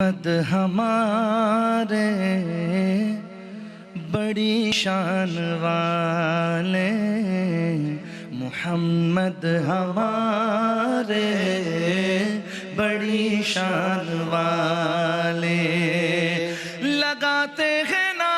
محمد ہمارے بڑی شان والے، محمد ہمارے بڑی شان والے، لگاتے ہیں نعرہ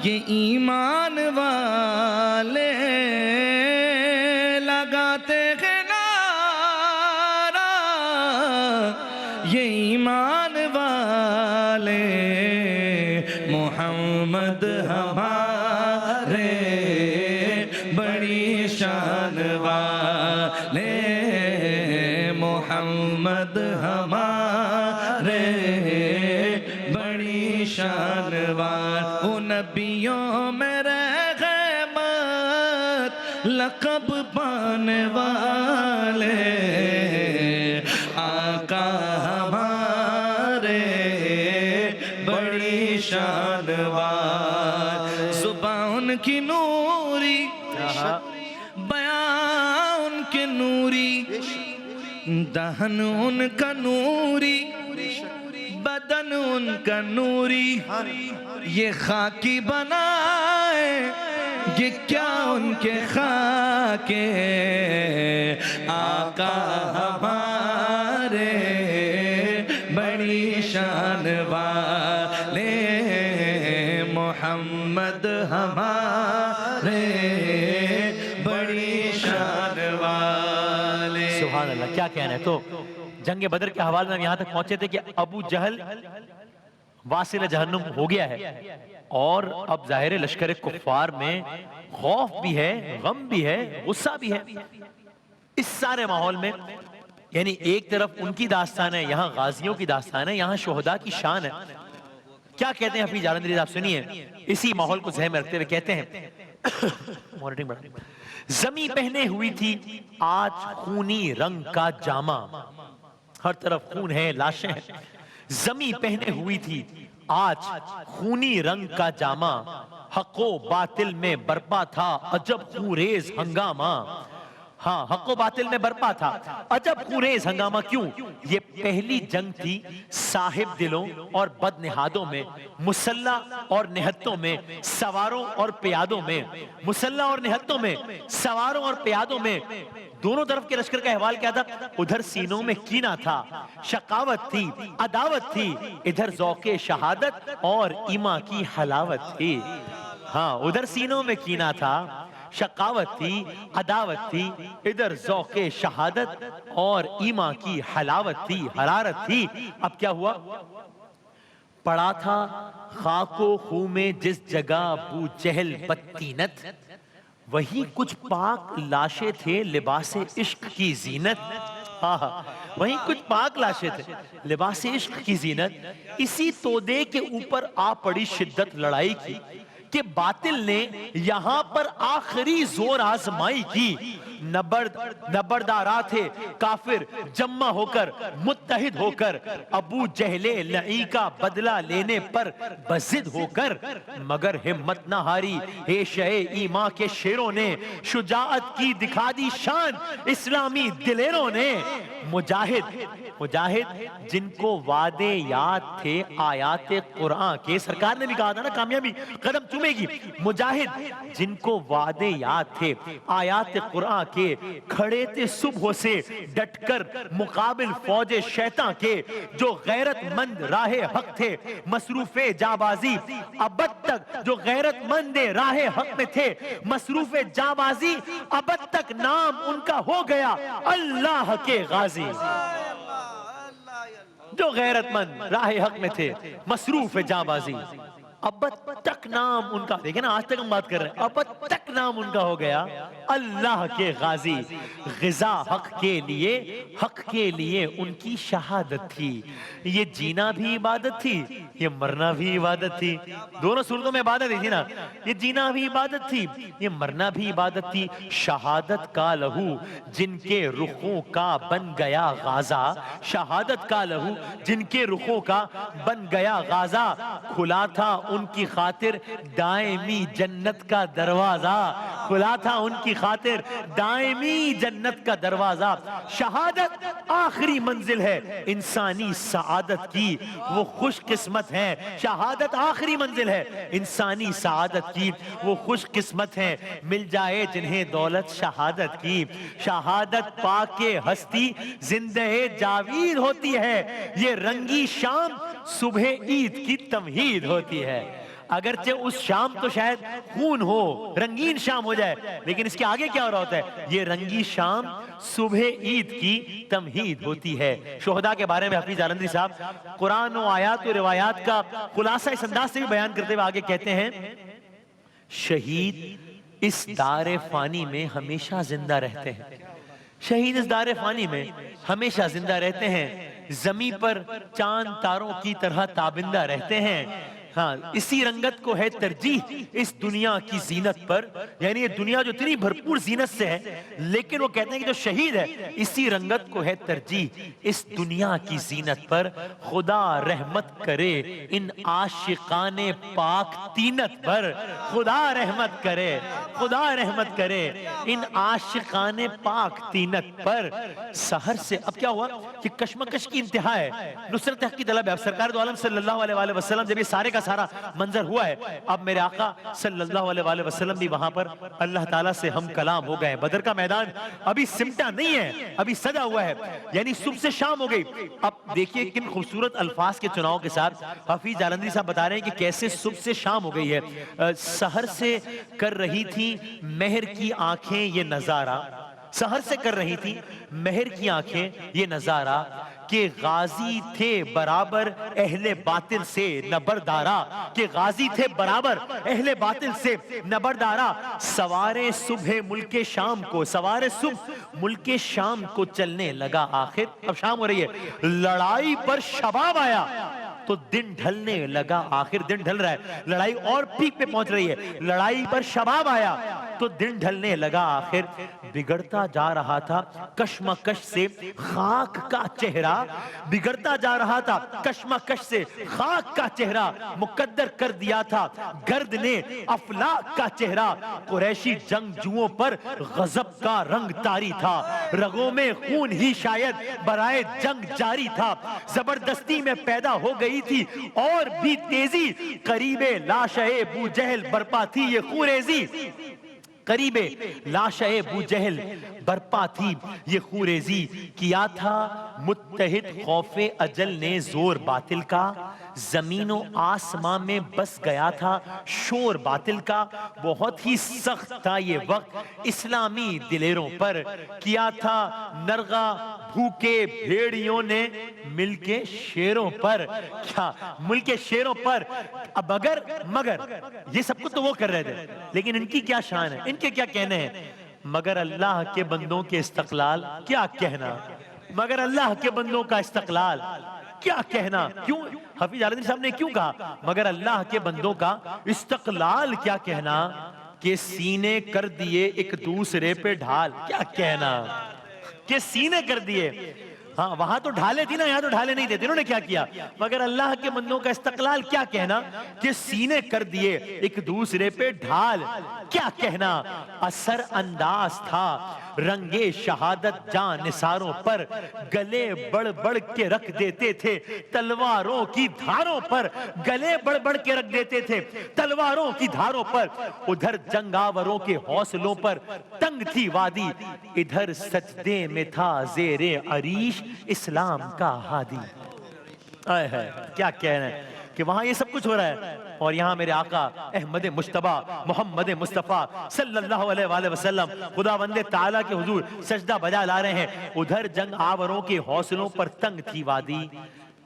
یہ ایمان والے، لگاتے ہیں یہ ایمان والے، محمد ہمارے بڑی شان والے، محمد ہمارے بڑی شان والے، وہ نبیوں میں رحمت لقب پانے والے، آقا ہمارے بڑی شان والے، زبان کی نوری، بیان کے نوری، دہن ان کا نوری، بدن ان کا نوری، یہ خاکی بنائے یہ کیا ان کے خاکے، آقا ہمارے بڑی شان والے، محمد ہمارے بڑی شان والے۔ سبحان اللہ، کیا کہنا ہے۔ تو جنگ بدر کے حوالے میں ہم یہاں تک پہنچے تھے کہ ابو جہل واصل جہنم ہو گیا ہے، اور اب ظاہر لشکر کفار میں خوف بھی ہے، غم بھی ہے، غصہ بھی ہے۔ اس سارے ماحول میں یعنی ایک طرف ان کی داستان ہے، یہاں غازیوں کی داستان ہے، یہاں شہداء کی شان ہے۔ کیا کہتے ہیں حفیظ جالندھری صاحب، سنیے، اسی ماحول کو ذہن میں رکھتے ہوئے کہتے ہیں، زمیں پہنے ہوئی تھی آج خونی رنگ کا جامہ، ہر طرف خون ہے، لاشیں ہیں، زمیں پہنے ہوئی تھی آج خونی رنگ کا جامہ، حق و باطل میں برپا تھا عجب خونریز ہنگامہ، ہاں حق و باطل میں برپا تھا عجب خونریز ہنگامہ۔ کیوں؟ یہ پہلی جنگ تھی صاحب دلوں اور بد نہادوں میں، مسلح اور نہتوں میں، سواروں اور پیادوں میں، مسلح اور نہتوں میں، سواروں اور پیادوں میں۔ دونوں طرف کے لشکر کا احوال کیا تھا؟ ادھر سینوں میں کینہ تھا، شقاوت تھی، عداوت تھی، ادھر ذوق شہادت اور ایمان کی حلاوت تھی۔ ہاں ادھر سینوں میں کینہ تھا، شقاوت تھی، عداوت تھی، ادھر ذوق شہادت اور ایمان کی حلاوت تھی، حرارت تھی۔ اب کیا ہوا؟ پڑا تھا خاک و خوں میں جس جگہ ابو جہل بدطینت، وہی کچھ پاک لاشیں تھے لباس عشق کی زینت، وہیں کچھ پاک لاشیں تھے لباس عشق کی زینت۔ اسی تودے کے اوپر آ پڑی شدت لڑائی کی کہ باطل نے یہاں پر آخری زور آزمائی کی، نبردارات تھے کافر جمع ہو کر، متحد ہو کر، ابو جہل لعین کا بدلہ لینے پر بضد ہو کر، مگر ہمت نہ ہاری عیشۂ ایمان کے شیروں نے، شجاعت کی دکھا دی شان اسلامی دلیروں نے۔ مجاہد جن کو وعدے یاد تھے آیات قرآن کے، سرکار نے بھی کہا تھا نا کامیابی قدم چومے گی، مجاہد جن کو وعدے یاد تھے آیات قرآن کے، کھڑے تھے صبح سے ڈٹ کر مقابل فوج شیطان کے، جو غیرت مند راہ حق تھے مصروف جابازی، ابد تک جو غیرت مند راہ حق میں تھے مصروف جابازی، ابد تک نام ان کا ہو گیا اللہ کے غازی۔ جو غیرت مند راہ حق میں تھے مصروف جابازی، ابد تک نام ان کا، دیکھیں نا آج تک ہم بات کر رہے ہیں، ابد تک نام ان کا ہو گیا اللہ کے غازی۔ غزا حق کے لیے ان کی شہادت تھی، یہ جینا بھی عبادت تھی، یہ مرنا بھی عبادت تھی۔ دونوں صورتوں میں عبادت تھی نا، یہ جینا بھی عبادت تھی، یہ مرنا بھی عبادت تھی۔ شہادت کا لہو جن کے رخوں کا بن گیا غازہ، شہادت کا لہو جن کے رخوں کا بن گیا غازہ، کھلا تھا ان کی خاطر دائمی جنت کا دروازہ، کھلا تھا ان کی خاطر دائمی جنت کا دروازہ۔ شہادت آخری منزل ہے انسانی سعادت کی، وہ خوش قسمت ہیں۔ شہادت آخری منزل ہے انسانی سعادت کی، وہ خوش قسمت ہیں مل جائے جنہیں دولت شہادت کی۔ شہادت پا کے ہستی زندہ جاوید ہوتی ہے، یہ رنگی شام صبح عید کی تمہید ہوتی ہے۔ اگرچہ اس شام تو شاید خون ہو، رنگین شام ہو جائے، لیکن اس کے آگے کیا ہو رہا ہوتا ہے؟ یہ رنگی شام صبح عید کی تمہید ہوتی ہے۔ شہداء کے بارے میں حفیظ جالندھری صاحب قرآن و آیات و روایات کا خلاصہ اس انداز سے بھی بیان کرتے ہوئے آگے کہتے ہیں، شہید اس دار فانی میں ہمیشہ زندہ رہتے ہیں۔ شہید اس دار فانی میں ہمیشہ زندہ رہتے ہیں، زمین پر چاند تاروں کی طرح تابندہ رہتے ہیں۔ ہاں، اسی رنگت کو ہے ترجیح اس دنیا کی زینت پر، یعنی یہ دنیا جو اتنی بھرپور زینت سے ہے، لیکن وہ کہتے ہیں کہ جو شہید ہے اسی رنگت کو ہے ترجیح اس دنیا کی زینت پر۔ خدا رحمت کرے ان عاشقان پاک تینت پر، خدا رحمت کرے، خدا رحمت کرے ان عاشقان پاک تینت پر۔ سحر سے اب کیا ہوا کہ کشمکش کی انتہا ہے، نصرت حق کی طلب ہے۔ اب سرکار دو عالم صلی اللہ علیہ وآلہ وسلم جب یہ سارے کا سارا منظر ہوا ہے، اب میرے آقا صلی اللہ علیہ وآلہ وسلم بھی وہاں پر اللہ تعالیٰ سے ہم کلام ہو گئے۔ بدر کا میدان ابھی سمٹا نہیں ہے، ابھی سجا ہوا ہے، یعنی صبح سے شام ہو گئی۔ اب دیکھیے کن خوبصورت الفاظ کے چناؤ کے ساتھ حفیظ جالندھری صاحب بتا رہے ہیں کہ کیسے صبح سے شام ہو گئی ہے۔ سحر سے کر رہی تھی مہر کی آنکھیں یہ نظارہ، سحر سے کر رہی تھی مہر کی آنکھیں یہ نظارہ، کہ غازی تھے برابر اہل باطل سے نبردارا، کہ غازی تھے برابر اہل باطل سے نبردارا۔ سوارے صبح ملک شام کو، سوارے صبح ملک شام کو چلنے لگا آخر۔ اب شام ہو رہی ہے، لڑائی پر شباب آیا تو دن ڈھلنے لگا آخر۔ دن ڈھل رہا ہے، لڑائی اور پیک پہ پہنچ رہی ہے، لڑائی پر شباب آیا تو دن ڈھلنے لگا آخر۔ بگڑتا جا رہا تھا کشمکش سے خاک کا چہرہ، بگڑتا جا رہا تھا کشمکش سے خاک کا چہرہ، مقدر کر دیا تھا گرد نے افلاک کا چہرہ۔ قریشی جنگجوؤں پر غضب کا رنگ طاری تھا، رگوں میں خون ہی شاید برائے جنگ جاری تھا۔ زبردستی میں پیدا ہو گئی تھی اور بھی تیزی، قریب لاشہ ابو جہل برپا تھی یہ خوریزی، قریب لاشہ ابو جہل برپا تھی یہ خوریزی۔ کیا تھا متحد خوف اجل نے زور باطل کا، زمین و آسمان میں بس گیا تھا شور باطل کا۔ بہت ہی سخت تھا یہ وقت اسلامی دلیروں پر، کیا تھا نرغہ بھوکے بھیڑیوں نے مل کے شیروں پر، کیا ملک شیروں پر۔ اب اگر مگر یہ سب کچھ تو وہ کر رہے تھے، لیکن ان کی کیا شان ہے، ان کے کیا کہنے ہیں؟ مگر اللہ کے بندوں کے استقلال کیا کہنا، مگر اللہ کے بندوں کا استقلال کیا کہنا۔ کیوں حفیظ جالندھری صاحب نے کیوں کہا مگر اللہ کے بندوں کا استقلال کیا کہنا؟ کہ سینے کر دیے ایک دوسرے پہ ڈھال، کیا کہنا کہ سینے کر دیے۔ ہاں وہاں تو ڈھالے تھی نا، یہاں تو ڈھالے نہیں تھے۔ انہوں نے کیا کیا مگر اللہ کے بندوں کا استقلال کیا کہنا؟ کہ سینے کر دیے ایک دوسرے پہ ڈھال، کیا کہنا۔ اثر انداز تھا رنگ شہادت جان نثاروں پر، گلے بڑھ بڑھ کے رکھ دیتے تھے تلواروں کی دھاروں پر، گلے بڑھ بڑھ کے رکھ دیتے تھے تلواروں کی دھاروں پر۔ ادھر جنگاوروں کے حوصلوں پر تنگ تھی وادی، ادھر سجدے میں تھا زیر عریش اسلام کا ہادی۔ کیا کہنا ہے کہ وہاں یہ سب کچھ ہو رہا ہے، اور یہاں میرے آقا احمد مجتبیٰ محمد مصطفیٰ صلی اللہ علیہ وآلہ وسلم خداوند تعالیٰ کے حضور سجدہ بجا لا رہے ہیں۔ ادھر جنگ آوروں کے حوصلوں پر تنگ تھی وادی،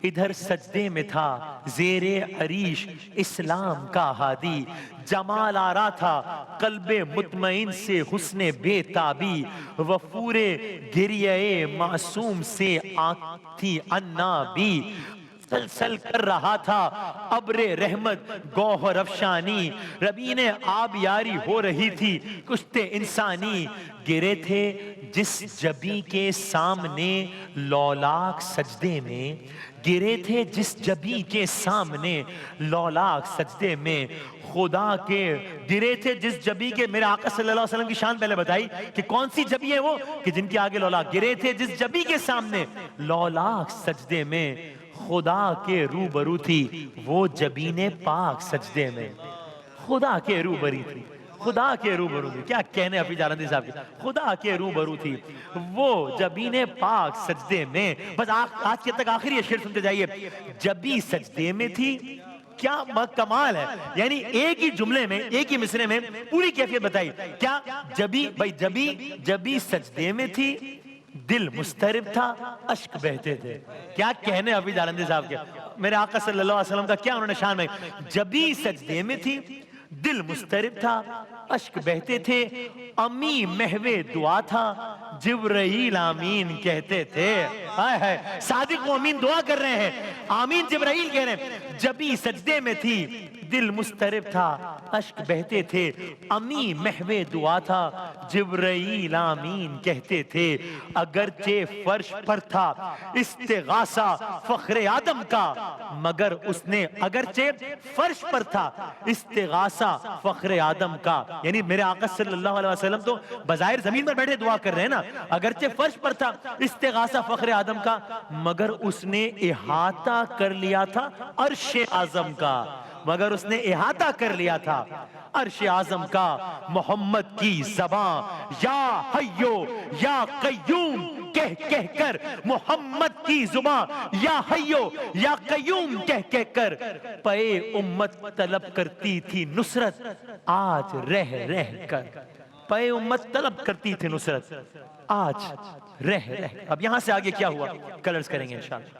ادھر سجدے میں تھا زیر عریش اسلام کا ہادی۔ جمال آ رہا تھا قلب مطمئن سے حسن بے تابی، وفور گریہ معصوم سے آنکھ تھی عنابی۔ سلسل کر رہا تھا ابر رحمت گوہر افشانی، ربین آب یاری ہو رہی تھی کشت انسانی۔ گرے تھے جس جبی کے سامنے لولاک سجدے میں، گرے تھے جس جبی کے سامنے لولاک سجدے میں، خدا کے گرے تھے جس جبی کے، میرے آقا صلی اللہ علیہ وسلم کی شان پہلے بتائی کہ کون سی جبی ہے وہ، کہ جن کے آگے لولاک، گرے تھے جس جبی کے سامنے لولاک سجدے میں، خدا کے روبرو تھی وہ جبین پاک سجدے میں، خدا کے روبری تھی، خدا کے روبرو تھی، کیا کہنے حفیظ جالندی صاحب کی، خدا کے روبرو تھی وہ جبین پاک سجدے میں۔ بس آج کے تک آخری شعر سنتے جائیے، جبی سجدے میں تھی، کیا کمال ہے، یعنی ایک ہی جملے میں، ایک ہی مصرے میں پوری کیفیت بتائی، کیا جبی، بھائی جبی سجدے میں تھی، دل مسترب تھا، اشک بہتے تھے، کیا کہنے حفیظ جالندی صاحب کے، میرے آقا صلی اللہ علیہ وسلم کا کیا انہوں نے شان میں، جبی سجدے میں تھی، دل مسترب تھا، اشک بہتے تھے، امی محو دعا تھا، جبرائیل آمین کہتے تھے، صادق و امین دعا کر رہے ہیں، آمین جبرائیل کہہ رہے ہیں، جبی سجدے میں تھی، دل مسترب تھا، اشک بہتے تھے، امی محو دعا تھا، جبرائیل آمین کہتے تھے، اگرچہ فرش پر تھا استغاثہ فخر آدم کا، مگر اس نے، اگرچہ فرش پر تھا استغاثہ فخر آدم کا، یعنی میرے آقا صلی اللہ علیہ وسلم تو بظاہر زمین پر بیٹھے دعا کر رہے ہیں نا، اگرچہ فرش پر تھا استغاثہ فخر آدم کا، مگر اس نے احاطہ کر لیا تھا عرش اعظم کا، مگر اس نے احاطہ کر لیا تھا عرش اعظم کا، محمد کی زبان یا حیو یا قیوم کہہ کہہ کر، محمد کی زبان یا حیو یا قیوم کہہ کہہ کر، پے امت طلب کرتی تھی نصرت، آج رہ رہ کر، پے امت طلب کرتی تھی نصرت، آج رہ رہ۔ اب یہاں سے آگے کیا ہوا کلرز کریں گے انشاءاللہ۔